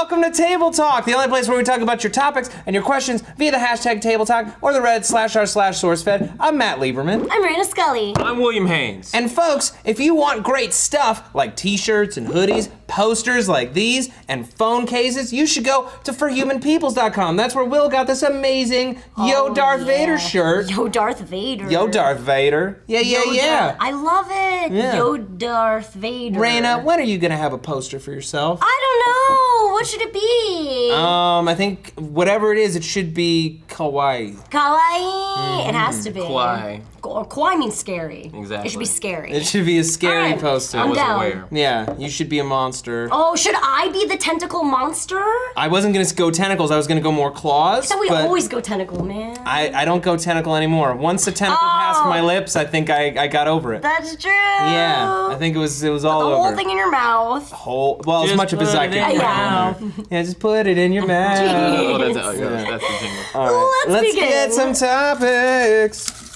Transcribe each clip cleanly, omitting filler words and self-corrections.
welcome to Table Talk, the only place where we talk about your topics and your questions via the hashtag Table Talk or the Reddit/r/SourceFed. I'm Matt Lieberman. I'm Reina Scully. I'm William Haynes. And folks, if you want great stuff like t-shirts and hoodies, posters like these, and phone cases, you should go to forhumanpeoples.com. That's where Will got this amazing Yo Darth Vader shirt. Yo Darth Vader. Yo Darth Vader. Yeah. I love it. Yeah. Yo Darth Vader. Raina, when are you gonna have a poster for yourself? I don't know. What should it be? I think whatever it is, it should be kawaii. Kawaii. It has to be. Kawaii. Kawaii means scary. Exactly. It should be scary. It should be a scary All right. poster. I I'm wasn't down. aware. Yeah, you should be a monster. Oh, should I be the tentacle monster? I wasn't gonna go tentacles, I was gonna go more claws. So we but always go tentacle, man. I don't go tentacle anymore. Once the tentacle passed my lips, I think I got over it. That's true. Yeah, I think it was all the over. whole thing in your mouth. Well, as Just much of it as I put it can. in your Yeah. Yeah, just put it in your mouth. Oh, that's the jingle. All right, Let's let's begin. get some topics.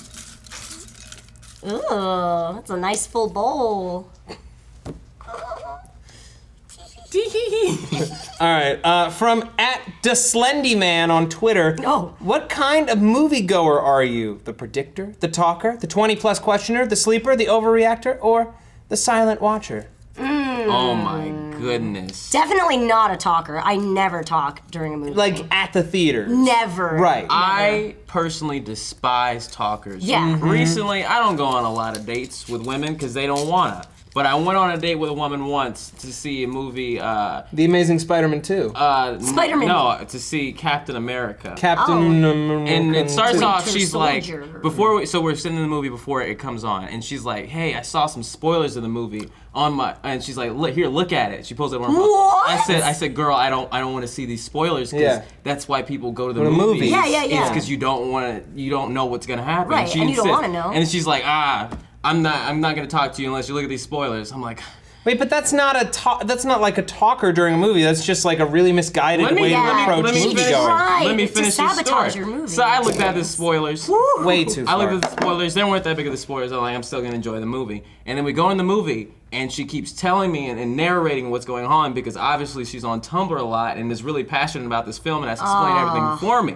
Ooh, that's a nice full bowl. All right, from @DeslendyMan on Twitter. Oh. What kind of moviegoer are you? The predictor, the talker, the 20+ questioner, the sleeper, the overreactor, or the silent watcher? Oh my goodness. Definitely not a talker. I never talk during a movie. Like at the theater. Never. Right. I personally despise talkers. Yeah. Recently, I don't go on a lot of dates with women because they don't wanna. But I went on a date with a woman once to see a movie. The Amazing Spider-Man 2. Spider-Man. No, to see Captain America. Captain America. And it starts off, Winter she's Soldier. like, so we're sitting in the movie before it comes on, and she's like, hey, I saw some spoilers of the movie on my, and she's like, look at it. She pulls it on her phone. What? I said, girl, I don't want to see these spoilers, because Yeah. that's why people go to the Go to movies. movies. Yeah. It's because you don't know what's gonna happen. Right, She and you don't insists. wanna know. And she's like, I'm not gonna talk to you unless you look at these spoilers. I'm like, Wait, but that's not that's not like a talker during a movie. That's just like a really misguided way to approach let me She moviegoing. tried let me to finish the sabotage story. your movie. So I looked at the spoilers. Way too I far. looked at the spoilers. They weren't that big of the spoilers. I'm like, I'm still gonna enjoy the movie. And then we go in the movie, and she keeps telling me and narrating what's going on, because obviously she's on Tumblr a lot and is really passionate about this film and has to explain everything for me.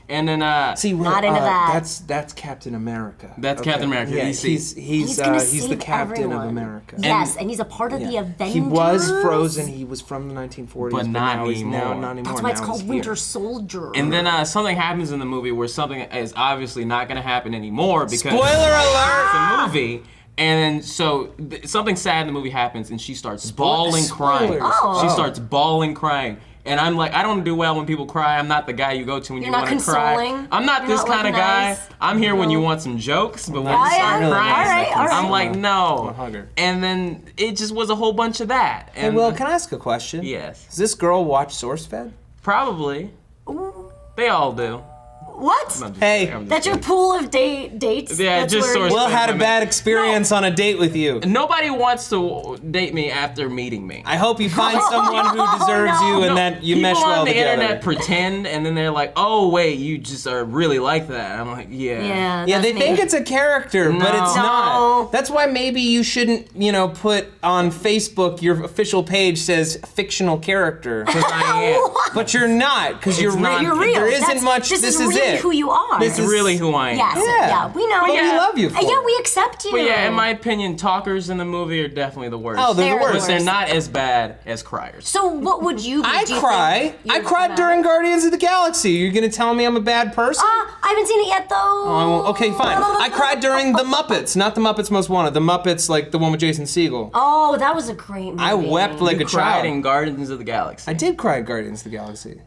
And then See, Not into that. That's Captain America. That's Captain America, Yeah, DC. he's gonna the save Captain everyone. of America. Yes, and he's a part of the Avengers. He was frozen. He was from the 1940s, But not now he's anymore. not anymore. That's why it's Now called he's Winter here. Soldier. and then something happens in the movie where something is obviously not gonna happen anymore because Spoiler alert! it's a movie. And so something sad in the movie happens, and she starts bawling, crying. spoilers. Oh. She starts bawling, crying. And I'm like, I don't do well when people cry. I'm not the guy you go to when You're you not want to cry. consoling? I'm not You're this not, like, kind of guy. nice? I'm here when you No. want some jokes, but when Yeah, you start yeah. Really crying, nice, All right, that all right. I'm like, no. A hugger. And then it just was a whole bunch of that. Hey, And Will, can I ask a question? Yes. Does this girl watch SourceFed? Probably. They all do. What? I'm just Hey. kidding, I'm just That's your kidding. pool of dates? Yeah, That's just where source- you- Will had a women. bad experience on a date with you. Nobody wants to date me after meeting me. I hope you find someone who deserves no. you and No, that you people mesh well on the together. internet pretend, and then they're like, "Oh wait, you just are really like that." I'm like, "Yeah." Yeah, Yeah, they that's me. think it's a character, but No. it's No. not. That's why maybe you shouldn't, put on Facebook your official page says fictional character. 'Cause I am. But you're not, because you're not- You're real. There isn't That's- much. This is really it. who you are. This It's really who I am. Yes, Yeah. yeah, we know. But yeah. we love you for Yeah, it. we accept you. But yeah, in my opinion, talkers in the movie are definitely the worst. Oh, they're the They're the worst. But they're worst. not as bad as criers. So what would you be? I Do you cry. think I you're cried dramatic? during Guardians of the Galaxy. You're gonna tell me I'm a bad person? I haven't seen it yet, though. Okay, fine. I cried during The Muppets, not The Muppets Most Wanted. The Muppets, like the one with Jason Segel. Oh, that was a great movie. I wept like You a cried child. in Guardians of the Galaxy. I did cry at Guardians of the Galaxy.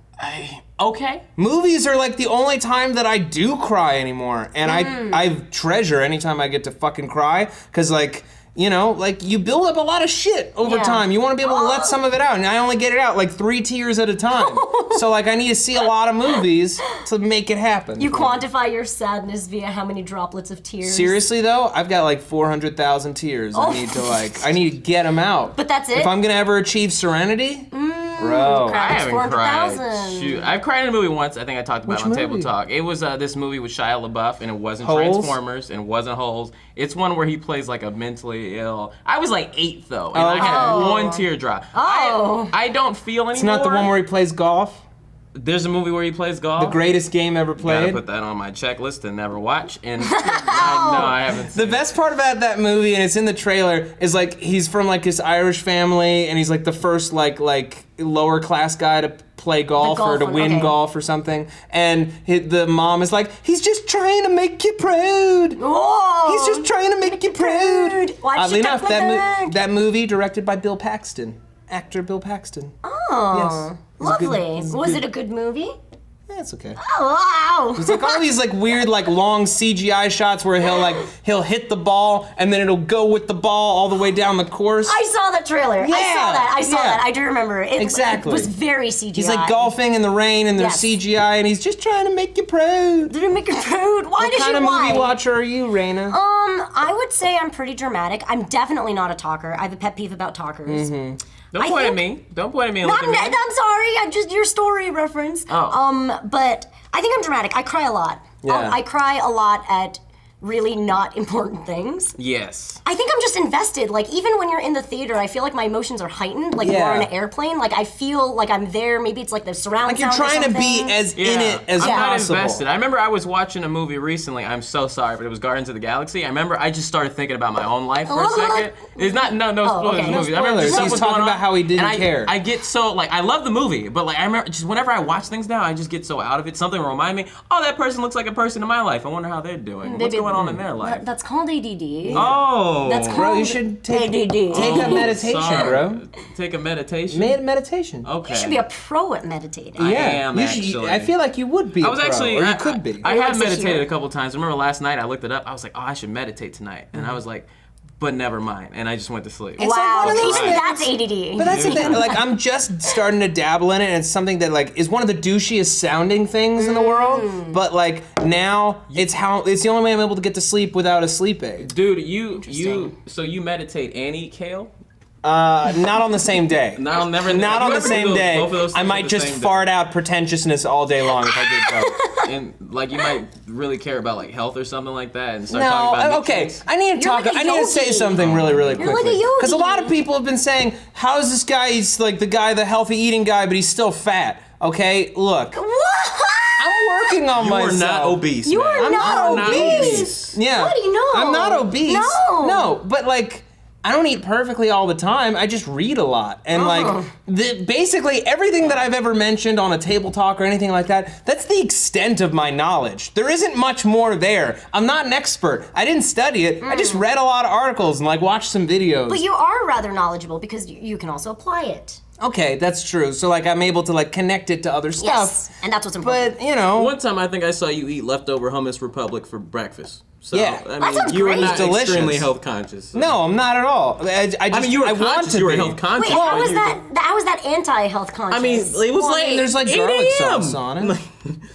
Okay. Movies are like the only time that I do cry anymore, and I treasure anytime I get to fucking cry, cause like you build up a lot of shit over Yeah. time. You want to be able to let some of it out, and I only get it out like 3 tears at a time. So like I need to see a lot of movies to make it happen. You quantify your sadness via how many droplets of tears. Seriously though, I've got like 400,000 tears. I need to get them out. But that's it? If I'm gonna ever achieve serenity, Bro. I Crowd haven't cried. 400,000. Shoot, I've cried in a movie once. I think I talked about Which it on Table movie? Talk. It was this movie with Shia LaBeouf, and it wasn't Holes? Transformers, and it wasn't Holes. It's one where he plays like a mentally ill. I was like 8 though, and I had Okay. one teardrop. Oh. I don't feel anymore. It's not the one where he plays golf. There's a movie where he plays golf. The greatest game ever Gotta played. put that on my checklist to never watch. And I haven't The seen best part about that movie, and it's in the trailer, is like he's from like this Irish family, and he's like the first like lower class guy to play golf golf or to one, win okay. golf or something. And the mom is like, he's just trying to make you proud. Whoa. He's just trying to make you proud. Why'd Oddly she enough, talk like that? that movie directed by Bill Paxton, actor Bill Paxton. Oh, Yes. It was a good- lovely. it was a Was good- it a good movie? Yeah, it's okay. Oh, wow. It's like all these like weird like long CGI shots where he'll hit the ball and then it'll go with the ball all the way down the course. I saw that trailer. I saw Yeah. that. I do remember. Exactly. It was very CGI. He's like golfing in the rain and there's Yes. CGI and he's just trying to make you proud. Did it make it proud? Why What did kind you of movie lie? watcher are you, Reina? I would say I'm pretty dramatic. I'm definitely not a talker. I have a pet peeve about talkers. Don't I point at think- me. Don't point at me and No, look I'm at me. sorry. I'm just your story reference. Oh. But I think I'm dramatic. I cry a lot. Yeah. I cry a lot at really not important things. Yes. I think I'm just invested. Like, even when you're in the theater, I feel like my emotions are heightened. Like, Yeah. we're on an airplane. Like, I feel like I'm there. Maybe it's like the surround Like you're sound or trying to be something. as in it as I'm not possible. invested. I remember I was watching a movie recently. I'm so sorry, but it was Guardians of the Galaxy. I remember I just started thinking about my own life for a second. It's not no spoilers. okay. In the No movie. I remember spoilers. stuff He's was talking going about on, how he didn't and care. I get so like I love the movie, but like I remember just whenever I watch things now, I just get so out of it. Something will remind me, oh, that person looks like a person in my life. I wonder how they're doing. What's going on in their life? That's called ADD. Oh. That's called Bro, you should take ADD. a meditation, Sorry. bro. Take a meditation. Meditation. Okay. You should be a pro at meditating. I Yeah, am, you should- actually. I feel like you would be. I was a pro, actually, or you I, could be. I He have likes to meditated hear. a couple times. Remember last night I looked it up. I was like, oh, I should meditate tonight, and I was like, but never mind, and I just went to sleep. It's like Wow, one of those even things- that's ADD. But that's the thing. Like, I'm just starting to dabble in it, and it's something that like is one of the douchiest sounding things in the world. But like now, it's the only way I'm able to get to sleep without a sleep aid. Dude, so you meditate and eat kale? Not on the same day. No, never. Not on the same day. Both of those I things might on the just same day. fart out pretentiousness all day long if I did both. And like you might really care about like health or something like that, and start No, talking about okay. nutrients. I need to You're talk. like a I need to say yogi. something really You're like a quickly. yogi. Because a lot of people have been saying, "How is this guy? He's like the healthy eating guy, but he's still fat." Okay, look, What? I'm working on You are myself. not obese. You man. are I'm not not obese. obese. Yeah. What do you know? I'm not obese. No. but like, I don't eat perfectly all the time. I just read a lot. And like, basically everything that I've ever mentioned on a table talk or anything like that, that's the extent of my knowledge. There isn't much more there. I'm not an expert. I didn't study it. I just read a lot of articles and like watched some videos. But you are rather knowledgeable because you can also apply it. Okay, that's true. So like, I'm able to like connect it to other stuff. Yes, and that's what's important. But, you know. One time I think I saw you eat leftover hummus Republic for breakfast. So, Yeah. I mean, That sounds you were great. not Delicious. extremely health conscious. So. No, I'm not at all. I just, I mean, you were want conscious. to You were be. health conscious. Wait, how but is you- that anti-health conscious? I mean, it was like There's like 8 garlic a.m. sauce on it.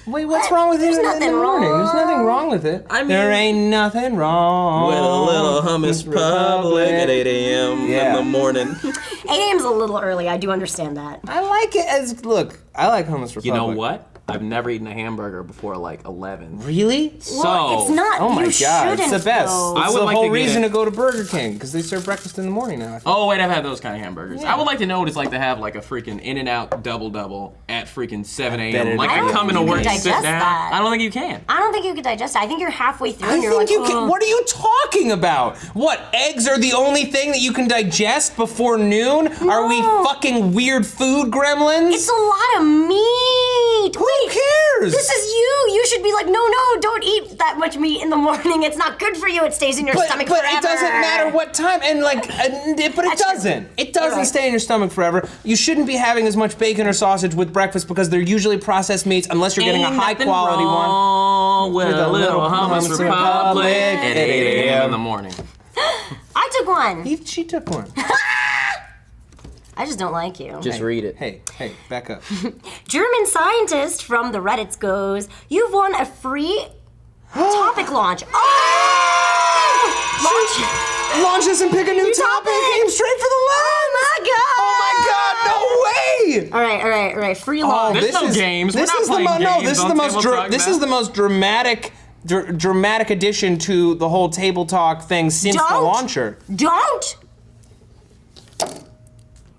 Wait, what's wrong with There's it in nothing the morning? wrong. There's nothing wrong with it. I mean- there ain't nothing wrong With a little hummus Republic at 8 a.m. Yeah. in the morning. 8 a.m. is a little early. I do understand that. I like it as look. I like hummus Republic. You know what? I've never eaten a hamburger before like 11. Really? Well, it's not. Oh my you god, it's shouldn't, the best. though. I It's would the like whole to get reason it. to go to Burger King because they serve breakfast in the morning now. I think. Oh wait, I've had those kind of hamburgers. I would like to know what it's like to have like a freaking In-N-Out double at freaking 7 bet a.m. it Like is. I come into I don't work think you and can sit digest down. that. I don't think you can. I don't think you could digest it. I think you're halfway through I and you're think like, you can. What are you talking about? What, eggs are the only thing that you can digest before noon? Are we No. fucking weird food gremlins? It's a lot of meat. Who cares? This is you. You should be like, no, don't eat that much meat in the morning. It's not good for you. It stays in your stomach but forever. it doesn't matter what time, and like, but it That's true. doesn't. It doesn't right. stay in your stomach forever. You shouldn't be having as much bacon or sausage with breakfast because they're usually processed meats, unless you're getting a Ain't high nothing quality one. wrong with a little hummus Republic at 8 a.m. in the morning. I took one. She took one. I just don't like you. Just read it. Hey, back up. German scientist from the Reddits goes, you've won a free topic launch. Oh! Launch this and pick a new topic. topic. Aim straight for the lens. Oh my god! Oh my god! No way! All Right. Free launch. There's no games. We're not playing games this is on the most Table Talk this now. is the most dramatic addition to the whole Table Talk thing since the launcher. Don't.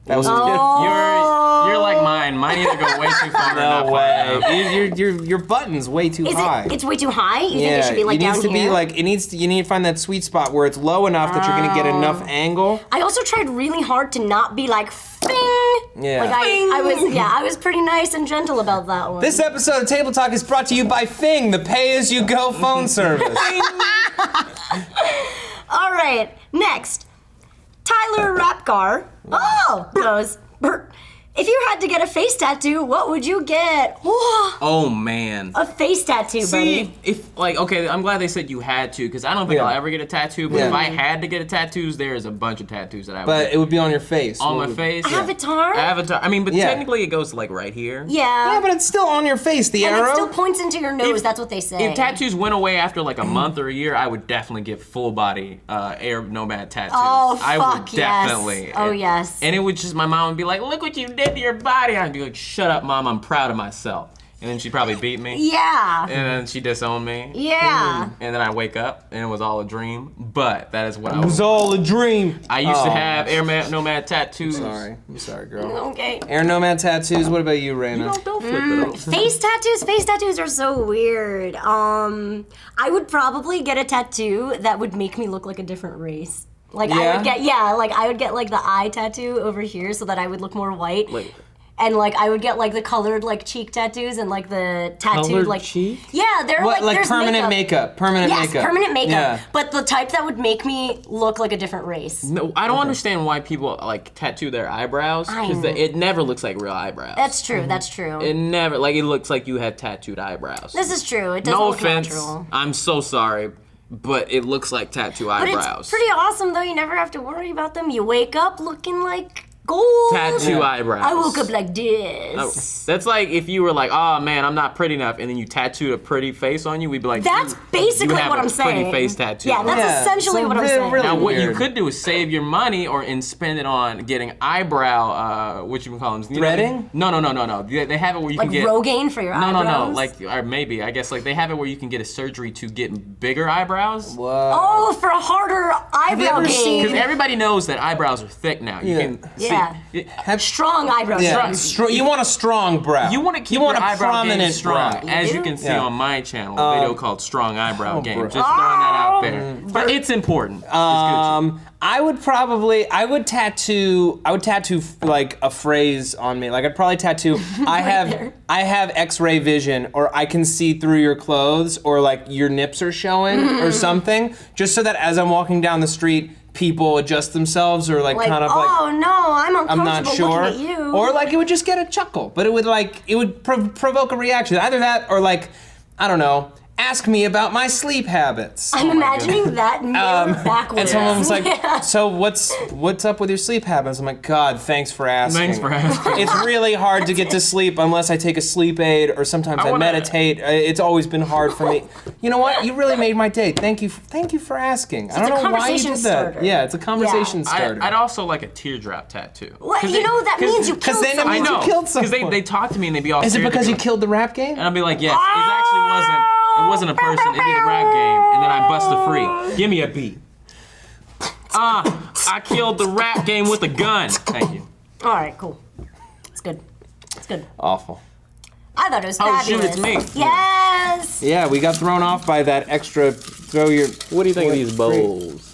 That was You're like mine. Mine either go way too far or not no far way. enough. Your button's way too high. It's way too high. You think it should be like it needs down to here? be like you need to find that sweet spot where it's low enough that you're gonna get enough angle. I also tried really hard to not be like fing. Yeah. Like I was pretty nice and gentle about that one. This episode of Table Talk is brought to you by Fing, the pay-as-you-go phone service. All right, next. Tyler Rapgar. Goes. If you had to get a face tattoo, what would you get? Oh man. A face tattoo, buddy. See, if okay, I'm glad they said you had to, because I don't think I'll ever get a tattoo. But if I had to get a tattoos, there's a bunch of tattoos that I would. But get. it would be on your face. On my face. Avatar? Avatar. I mean, but technically it goes like right here. Yeah. but it's still on your face. The and arrow. it still points into your nose. That's what they say. If tattoos went away after like a month or a year, I would definitely get full body Air Nomad tattoos. Oh, I fuck, would definitely. yes. Oh, yes. And it would just, my mom would be like, "Look what you did to your body." I'd be like, "Shut up, Mom. I'm proud of myself." And then she'd probably beat me. Yeah. And then she disowned me. Yeah. And then I wake up and it was all a dream. But that is what I It was all a dream. I used to have Air Nomad tattoos. I'm sorry, girl. Okay. Air Nomad tattoos. What about you, Reina? Don't flip it over. Face tattoos are so weird. I would probably get a tattoo that would make me look like a different race. Like I would get like the eye tattoo over here so that I would look more white. And like I would get like the colored like cheek tattoos and like the tattooed Colored like cheek? Yeah, they're What, like like there's permanent makeup? Permanent yes, makeup. permanent makeup. Yeah. But the type that would make me look like a different race. No, I don't understand why people like tattoo their eyebrows, because know. it never looks like real eyebrows. That's true. That's true. It never, like, it looks like you have tattooed eyebrows. This is true. It doesn't No look offense. natural. I'm so sorry, but it looks like tattoo But eyebrows. it's pretty awesome though. You never have to worry about them. You wake up looking like gold. Tattoo eyebrows. I woke up like Oh, this. that's like if you were like, "Oh man, I'm not pretty enough," and then you tattooed a pretty face on you. We'd be like, That's "You basically have what a I'm saying. Pretty face tattoo." Yeah, that's essentially so what I'm really- saying. really Now, what you weird. could do is save your money and spend it on getting eyebrow, what you call them? Threading? No. They have it where you Like can get Rogaine for your No, eyebrows. like, or maybe I guess like they have it where you can get a surgery to get bigger eyebrows. Whoa. Oh, for a harder eyebrow ever seen- Because game. everybody knows that eyebrows are thick now. You Yeah. can Yeah. see. Strong eyebrows. Yeah. Strong. You want a strong brow. You want to keep you want your a eyebrow prominent game strong, brow. as do? you can see Yeah. on my channel, a video called "Strong Eyebrow Game." bro. Just throwing that out there, but it's important. It's good. I would tattoo like a phrase on me. Like I'd probably tattoo I have X-ray vision, or I can see through your clothes, or like your nips are showing or something, just so that as I'm walking down the street, people adjust themselves, or like kind of like oh no, I'm I'm not uncomfortable sure, looking at you. or like it would just get a chuckle, but it would provoke a reaction. Either that, or like, I don't know, ask me about my sleep habits. I'm imagining that mirror backwards. And someone was like, Yeah. "So what's up with your sleep habits?" I'm like, "God, thanks for asking." Thanks for asking. It's really hard to get to sleep unless I take a sleep aid, or sometimes I wanna- meditate. It's always been hard for me. You know what? You really made my day. Thank you for asking. I don't it's a know why you conversation did that. starter. Yeah, it's a conversation Yeah. starter. I'd also like a teardrop tattoo. What? You know that means you killed then it someone. I means know. you killed Because someone. they talk to me and they be all. Is it scared. because They you go- killed the rap game? And I'll be like, yes, it actually wasn't. It wasn't a person. It'd be the rap game, and then I bust a free. Give me a beat. I killed the rap game with a gun. Thank you. All right, cool. It's good. It's good. Awful. I thought it was Oh, shoot, fabulous. it's me. Yes. Yeah, we got thrown off by that extra throw your. What do you think of these bowls?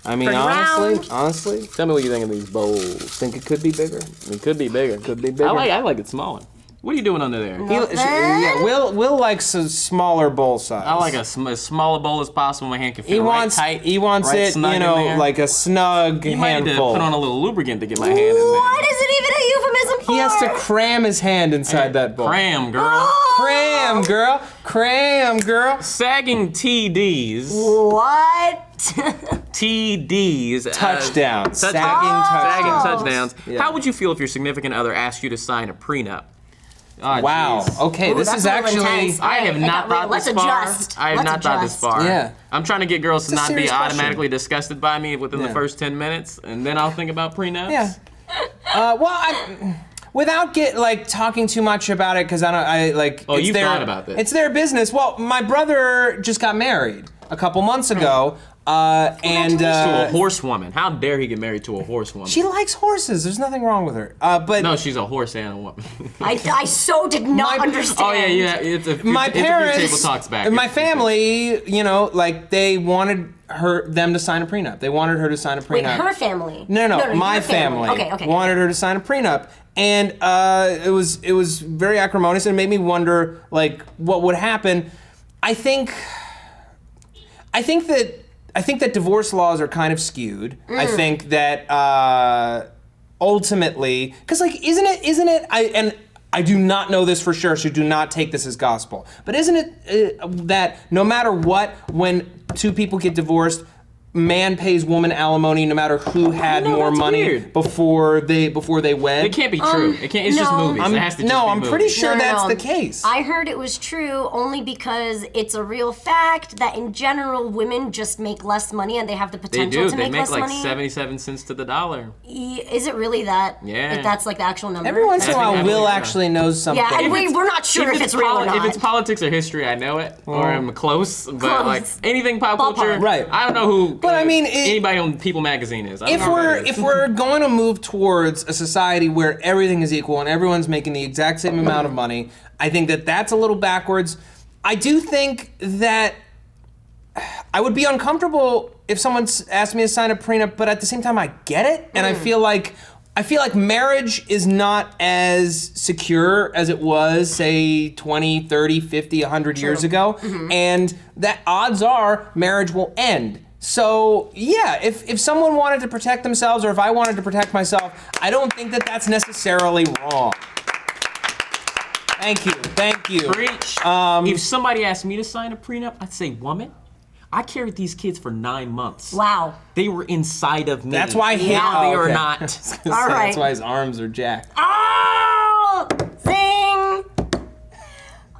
I mean, Pretty round. honestly, Tell me what you think of these bowls. think it could be bigger. It could be bigger. Could be bigger. I like it smaller. What are you doing under there? Yeah, Will likes a smaller bowl size. I like as smaller bowl as possible. My hand can fit He right wants tight. he wants right it, snug you in know, there. like a snug You might need to handful. put on a little lubricant to get my hand in there. What is it even a euphemism for? He has to cram his hand inside that bowl. Cram, girl. Cram, girl. Cram, girl. Sagging TDs. What? TDs. Touchdowns. Sagging Sagging touchdowns. Yeah. How would you feel if your significant other asked you to sign a prenup? Oh, Wow. jeez. Okay, Ooh, this that's is a little actually. intense. I have Alright, not thought let's this far. adjust. I have Let's not thought this adjust. far. Yeah. I'm trying to get girls to a not be serious question. automatically disgusted by me within the Yeah. first 10 minutes, and then I'll think about prenups. Yeah. without talking too much about it, because Oh, you've thought about this. It's their business. Well, my brother just got married a couple months ago. And to a horsewoman. How dare he get married to a horsewoman? she likes horses. There's nothing wrong with her. But no, she's a horse and a woman. I so did not understand. Oh yeah. my parents, table talks back. my family, they wanted them to sign a prenup. They wanted her to sign a prenup. Wait, her family? No, my your family. Okay. Wanted her to sign a prenup, and it was very acrimonious, and it made me wonder what would happen. I think that divorce laws are kind of skewed. I think that ultimately, because isn't it? I do not know this for sure, so do not take this as gospel. But isn't it that no matter what, when two people get divorced, man pays woman alimony no matter who had more money weird. before they wed? It can't be true. It can't. It's just movies. It has to just be I'm movies. pretty sure No. that's the case. I heard it was true only because it's a real fact that in general women just make less money and they have the They potential do. to They make make less like money. 77 cents to the dollar. Is it really that? Yeah. If that's like the actual number? Every once in a I think while, I Will believe so. actually knows something. Yeah, and we're not sure if it's real or not. If it's politics or history, I know it, or I'm close. But Close. anything pop Ballpark. culture, Right. I don't know who. But I mean, anybody on People Magazine is. I don't if know who that if is. we're going to move towards a society where everything is equal and everyone's making the exact same amount of money, I think that that's a little backwards. I do think that I would be uncomfortable if someone asked me to sign a prenup, but at the same time I get it, and I feel like marriage is not as secure as it was, say, 20, 30, 50, 100 years ago, and that odds are marriage will end. So, yeah, if someone wanted to protect themselves, or if I wanted to protect myself, I don't think that that's necessarily wrong. Thank you. Preach. If somebody asked me to sign a prenup, I'd say, woman, I carried these kids for 9 months. Wow. They were inside of me. That's why he. Now they are okay. not. All right. That's why his arms are jacked. Oh! Zing!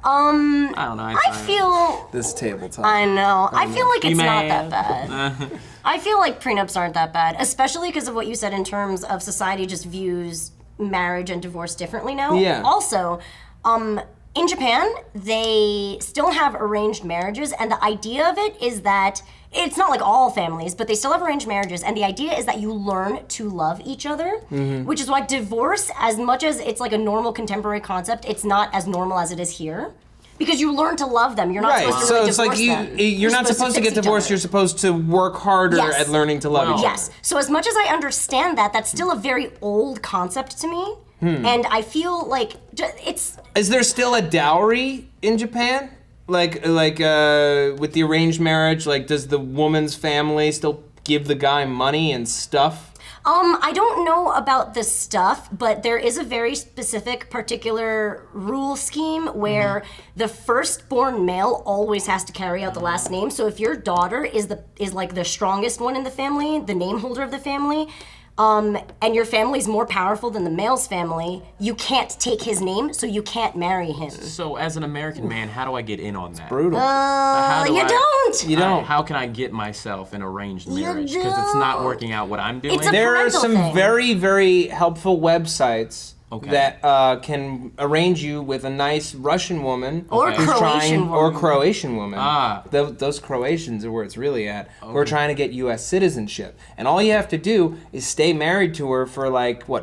I don't know. I feel... This tabletop. I know. I feel like it's not mad? that bad. I feel like prenups aren't that bad, especially because of what you said in terms of society just views marriage and divorce differently now. Yeah. Also, in Japan, they still have arranged marriages, and the idea of it is that it's not like all families, but they still have arranged marriages, and the idea is that you learn to love each other, which is why divorce, as much as it's like a normal contemporary concept, it's not as normal as it is here. Because you learn to love them. You're not Right, supposed to so really it's like divorce them. you're not supposed to fix get each divorced, other. you're supposed to work harder Yes. at learning to love each other. Yes. So as much as I understand that, that's still a very old concept to me. And I feel like it's... Is there still a dowry in Japan? Like with the arranged marriage, does the woman's family still give the guy money and stuff? I don't know about the stuff, but there is a very specific particular rule scheme where the firstborn male always has to carry out the last name. So if your daughter is like the strongest one in the family, the name holder of the family, and your family's more powerful than the male's family, you can't take his name, so you can't marry him. So as an American man, how do I get in on that? Brutal. How do You I- don't! You don't. How can I get myself an arranged marriage? Because it's don't. not working out what I'm doing. It's a There are parental some thing. very, very helpful websites Okay. that can arrange you with a nice Russian woman Or who's Croatian or woman. Croatian woman. Ah. Those Croatians are where it's really at. Who are trying to get U.S. citizenship, and all you have to do is stay married to her for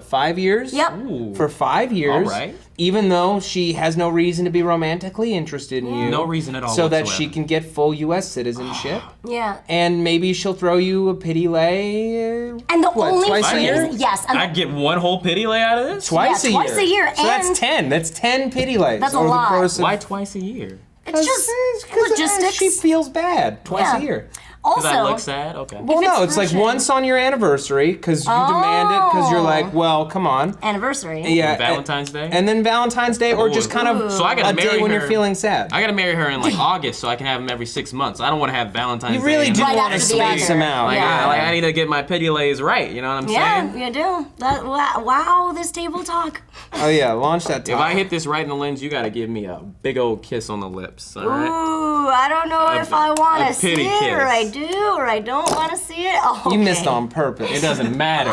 5 years? Yep. Ooh. For 5 years. All right. Even though she has no reason to be romantically interested in you. No reason at all So that whatsoever. she can get full U.S. citizenship. Yeah. And maybe she'll throw you a pity lay. And the What, only twice a thing year? is, yes, and I'd get one whole pity lay out of this? Twice Yeah, a year. twice a year, So that's and- 10. That's 10 pity lays. That's a over lot. The course of, Why twice a year? it's just because logistics. she feels bad twice Yeah. a year. Because I Also, look sad? Okay. Well, If no, it's it's like Russian. once on your anniversary because you demand it because you're like, well, come on. anniversary. Yeah. Valentine's Day? And then Valentine's Day, or just kind of So I gotta a day marry when her. you're feeling sad. I gotta marry her in August so I can have him every 6 months. I don't want to have Valentine's You Day. really and- do Right want to after the space other. them out. Like, Yeah. I need to get my pity lays right, you know what I'm Yeah, saying? you do. That, wow, this table talk. Oh yeah, launch that. If I hit this right in the lens, you gotta give me a big old kiss on the lips, all right? Ooh, I don't know if I want a to see pity it, or I kiss. do, or I don't want to see it. Oh, You missed okay. on purpose. It doesn't matter.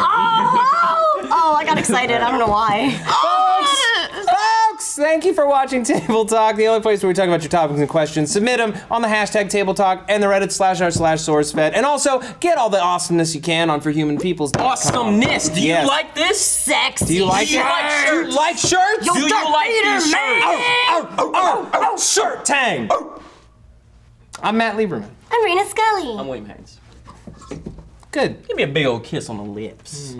Oh, I got excited. I don't know why. Oh, Thank you for watching Table Talk, the only place where we talk about your topics and questions. Submit them on the hashtag Table Talk and the Reddit /r/SourceFed. And also, get all the awesomeness you can on forhumanpeoples.com. Awesomeness. Do you like this? Sexy. Do you like Do you like shirts? Do you like shirts? Yo, Do you Darth like Vader, these man! shirts? Shirt tang. I'm Matt Lieberman. I'm Reina Scully. I'm William Haynes. Good. Give me a big old kiss on the lips.